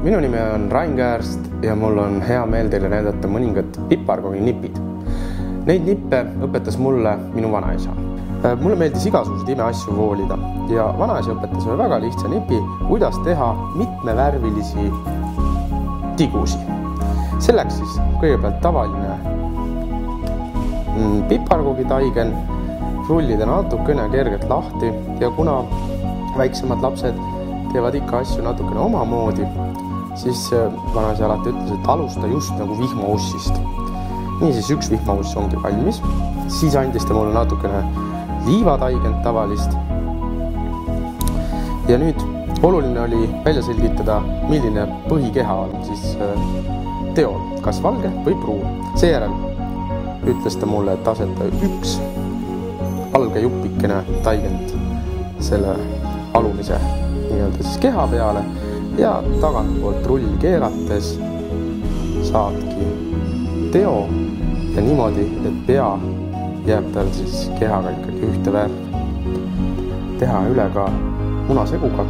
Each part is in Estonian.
Minu nimi on Rain Käärst ja mul on hea meel teile näidata mõningad piparkoogi nipid. Neid nippe õpetas mulle minu vanaisa. Mulle meeldis igasuguseid imeasju voolida ja vanaisa õpetas mulle väga lihtsa nipi, kuidas teha mitmevärvilisi tigusi. Selleks siis kõigepealt tavaline piparkoogi taigen, rullida natukene kergelt lahti ja kuna väiksemad lapsed teevad ikka asju natukene omamoodi, siis vanaisa alati ütles, et alusta just nagu vihmaussist. Niisiis üks vihmauss ongi valmis. Siis andis ta mulle natukene liivataigent tavalist. Ja nüüd oluline oli välja selgitada, milline põhikeha on siis teol, kas valge või pruun. Seejärel ütles ta mulle, et aseta üks valge juppikene taigent selle alumise siis keha peale ja tagantpoolt rull keerates saadki teo ja niimoodi, et pea jääb tal siis kehaga ikkagi ühte värvi. Teha üle ka munaseguga.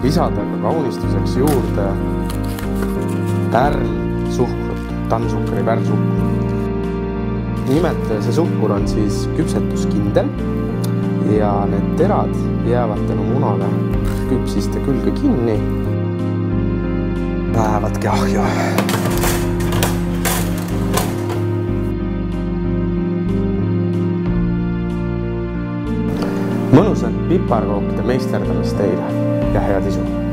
Lisada ka kaunistuseks juurde pärlsuhkrut, tannsuhkri pärlsuhkur. Nimelt see suhkur on siis küpsetuskindel ja need terad jäävad tänu munale küpsiste külge kinni. Lähevadki ahju. Mõnusat piparkookide meisterdamist teile ja head isu!